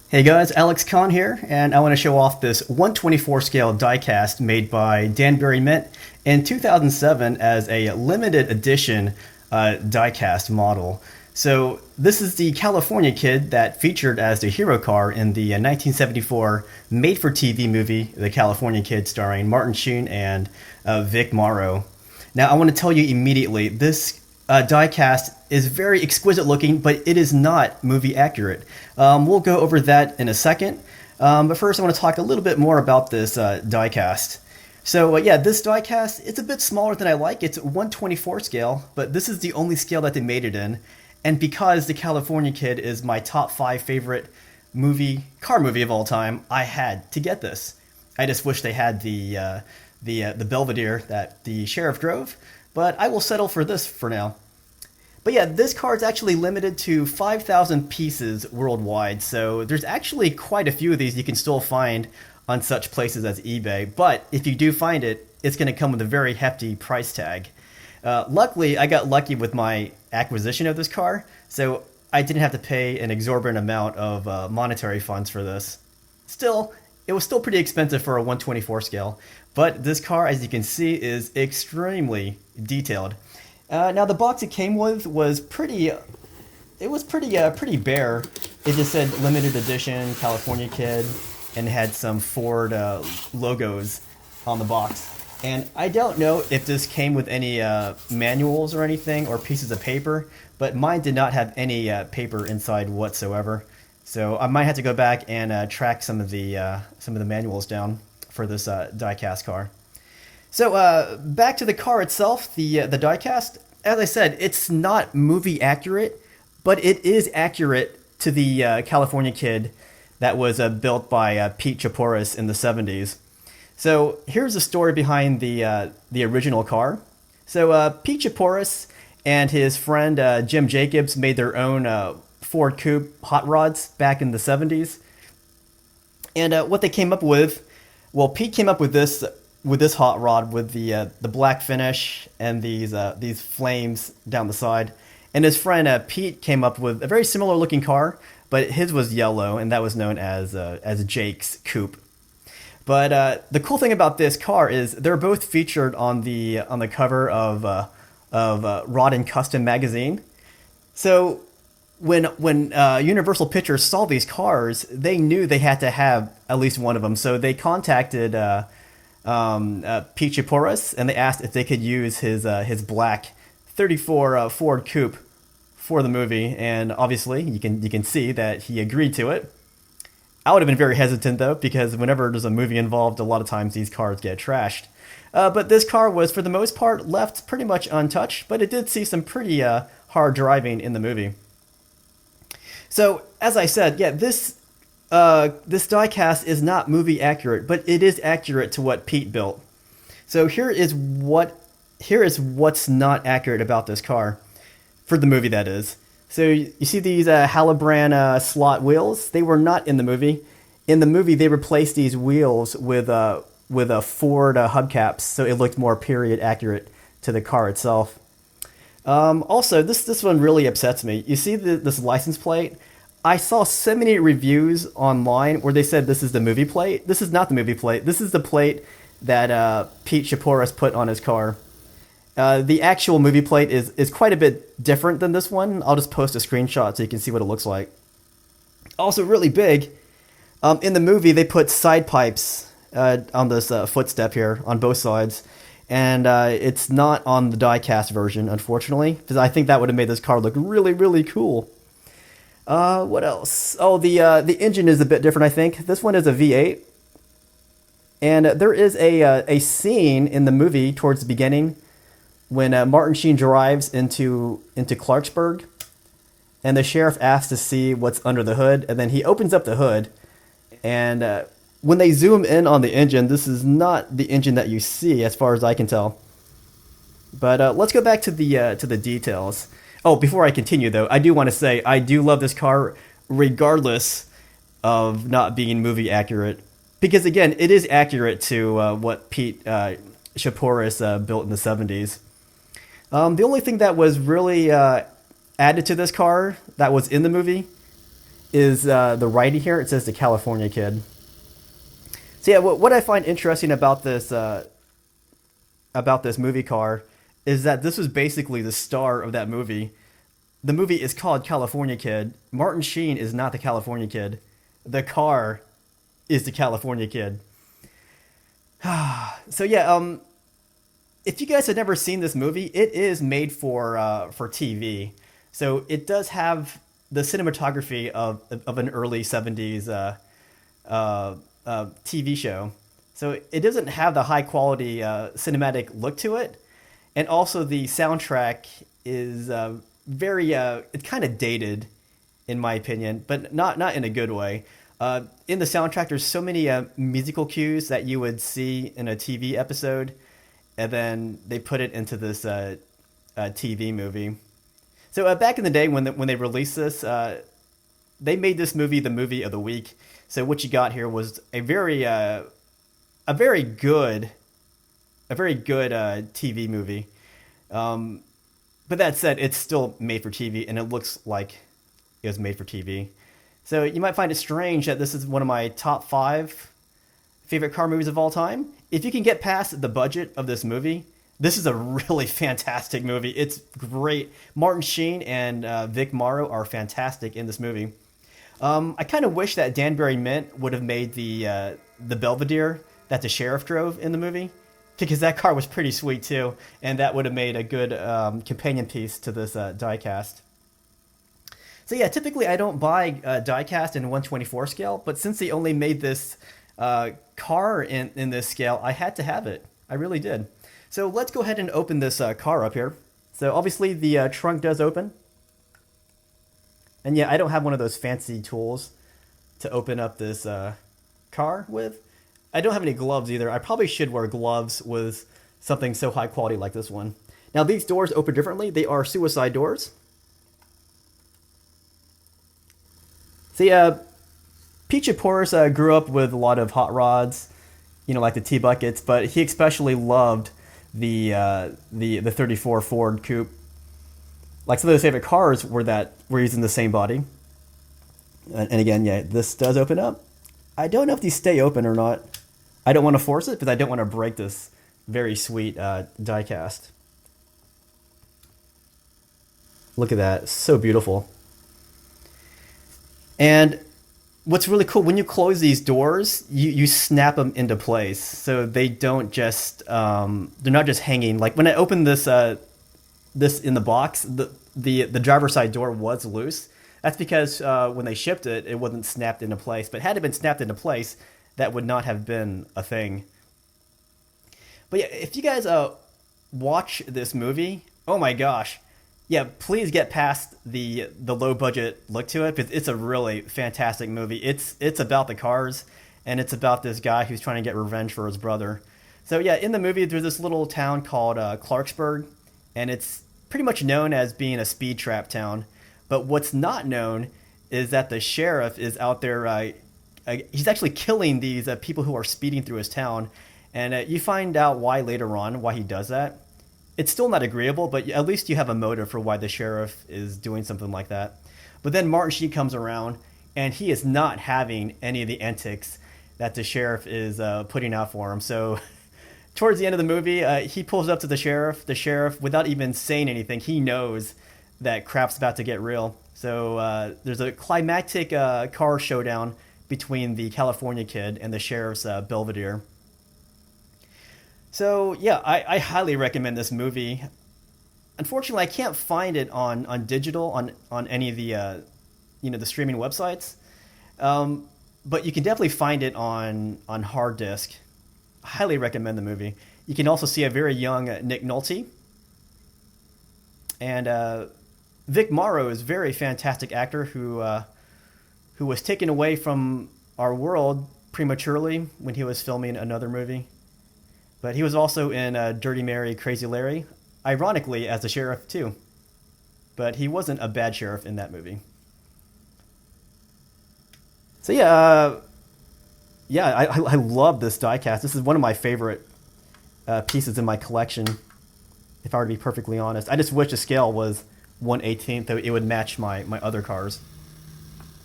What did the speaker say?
Hey guys, Alex Kahn here, and I want to show off this 124 scale diecast made by Danbury Mint in 2007 as a limited edition diecast model. So this is the California Kid that featured as the hero car in the 1974 made-for-TV movie The California Kid, starring Martin Sheen and Vic Morrow. Now I want to tell you immediately, this diecast is very exquisite looking, but it is not movie accurate. We'll go over that in a second. But first I want to talk a little bit more about this diecast. So yeah, this diecast, it's a bit smaller than I like. It's 124 scale, but this is the only scale that they made it in. And because The California Kid is my top 5 favorite car movie of all time, I had to get this. I just wish they had the Belvedere that the sheriff drove, but I will settle for this for now. But yeah, this car is actually limited to 5,000 pieces worldwide, so there's actually quite a few of these you can still find on such places as eBay, but if you do find it, it's going to come with a very hefty price tag. Luckily, I got lucky with my acquisition of this car, so I didn't have to pay an exorbitant amount of monetary funds for this. Still, it was still pretty expensive for a 124 scale, but this car, as you can see, is extremely detailed. Now the box it came with was pretty bare. It just said limited edition California Kid and had some Ford logos on the box. And I don't know if this came with any manuals or anything or pieces of paper, but mine did not have any paper inside whatsoever. So I might have to go back and track some of the manuals down for this diecast car. So back to the car itself, the diecast. As I said, it's not movie accurate, but it is accurate to the California Kid that was built by Pete Chapouris in the 70s. So here's the story behind the original car. So Pete Chapouris and his friend Jim Jacobs made their own Ford Coupe hot rods back in the 70s. And what they came up with, well, Pete came up with this hot rod with the black finish and these flames down the side. And his friend Pete came up with a very similar looking car, but his was yellow, and that was known as Jake's Coupe. But the cool thing about this car is they're both featured on the cover of Rod and Custom magazine. So when Universal Pictures saw these cars, they knew they had to have at least one of them. So they contacted Pete Chapouris, and they asked if they could use his black 34 Ford Coupe for the movie. And obviously, you can see that he agreed to it. I would have been very hesitant though, because whenever there's a movie involved, a lot of times these cars get trashed. But this car was, for the most part, left pretty much untouched, but it did see some pretty hard driving in the movie. So, as I said, yeah, this diecast is not movie accurate, but it is accurate to what Pete built. So here is what's not accurate about this car, for the movie that is. So you see these Halibran slot wheels? They were not in the movie. In the movie, they replaced these wheels with a Ford hubcaps, so it looked more period accurate to the car itself. Also, this one really upsets me. You see this license plate? I saw so many reviews online where they said this is the movie plate. This is not the movie plate. This is the plate that Pete Chapouris put on his car. The actual movie plate is quite a bit different than this one. I'll just post a screenshot so you can see what it looks like. Also really big. In the movie, they put side pipes on this footstep here on both sides. And it's not on the diecast version, unfortunately, because I think that would have made this car look really, really cool. What else? Oh, the engine is a bit different, I think. This one is a V8. And there is a scene in the movie towards the beginning when Martin Sheen drives into Clarksburg, and the sheriff asks to see what's under the hood, and then he opens up the hood, and when they zoom in on the engine, this is not the engine that you see, as far as I can tell. But let's go back to the details. Oh, before I continue, though, I do want to say I do love this car, regardless of not being movie accurate, because again, it is accurate to what Pete Chapouris built in the 70s. The only thing that was really added to this car that was in the movie is the writing here. It says the California Kid. So yeah, what I find interesting about this movie car is that this was basically the star of that movie. The movie is called California Kid. Martin Sheen is not the California Kid. The car is the California Kid. So yeah, if you guys have never seen this movie, it is made for TV. So it does have the cinematography of an early '70s TV show. So it doesn't have the high quality cinematic look to it, and also the soundtrack is very it's kind of dated, in my opinion, but not in a good way. In the soundtrack, there's so many musical cues that you would see in a TV episode, and then they put it into this TV movie. So back in the day when they released this, they made this movie the movie of the week. So what you got here was a very good TV movie. But that said, it's still made for TV, and it looks like it was made for TV. So you might find it strange that this is one of my top 5 favorite car movies of all time. If you can get past the budget of this movie, this is a really fantastic movie. It's great. Martin Sheen and Vic Morrow are fantastic in this movie. I kind of wish that Danbury Mint would have made the Belvedere that the sheriff drove in the movie, because that car was pretty sweet too, and that would have made a good companion piece to this diecast. So yeah, typically I don't buy diecast in 1/24 scale, but since they only made this car in this scale, I had to have it. I really did. So let's go ahead and open this car up here. So obviously the trunk does open. And yeah, I don't have one of those fancy tools to open up this car with. I don't have any gloves either. I probably should wear gloves with something so high quality like this one. Now these doors open differently. They are suicide doors. See, Pete Chapouris grew up with a lot of hot rods, like the T-buckets, but he especially loved the 34 Ford Coupe. Like some of his favorite cars were using the same body. And again, yeah, this does open up. I don't know if these stay open or not. I don't want to force it because I don't want to break this very sweet diecast. Look at that, so beautiful. And what's really cool, when you close these doors, you snap them into place, so they don't just they're not just hanging. Like when I opened this in the box, the driver's side door was loose. That's because when they shipped it, it wasn't snapped into place. But had it been snapped into place, that would not have been a thing. But yeah, if you guys watch this movie, oh my gosh, yeah, please get past the low budget look to it, because it's a really fantastic movie. It's about the cars, and it's about this guy who's trying to get revenge for his brother. So yeah, in the movie, there's this little town called Clarksburg, and it's pretty much known as being a speed trap town. But what's not known is that the sheriff is out there. He's actually killing these people who are speeding through his town, and you find out why later on, why he does that. It's still not agreeable, but at least you have a motive for why the sheriff is doing something like that. But then Martin Sheen comes around, and he is not having any of the antics that the sheriff is putting out for him. So towards the end of the movie, he pulls up to the sheriff. The sheriff, without even saying anything, he knows that crap's about to get real. So there's a climactic car showdown between the California Kid and the sheriff's Belvedere. So yeah, I highly recommend this movie. Unfortunately, I can't find it on digital on any of the the streaming websites, but you can definitely find it on hard disk. I highly recommend the movie. You can also see a very young Nick Nolte, and Vic Morrow is a very fantastic actor who was taken away from our world prematurely when he was filming another movie. But he was also in Dirty Mary, Crazy Larry, ironically as the sheriff too. But he wasn't a bad sheriff in that movie. So yeah, I love this diecast. This is one of my favorite pieces in my collection, if I were to be perfectly honest. I just wish the scale was 1/18, so it would match my other cars.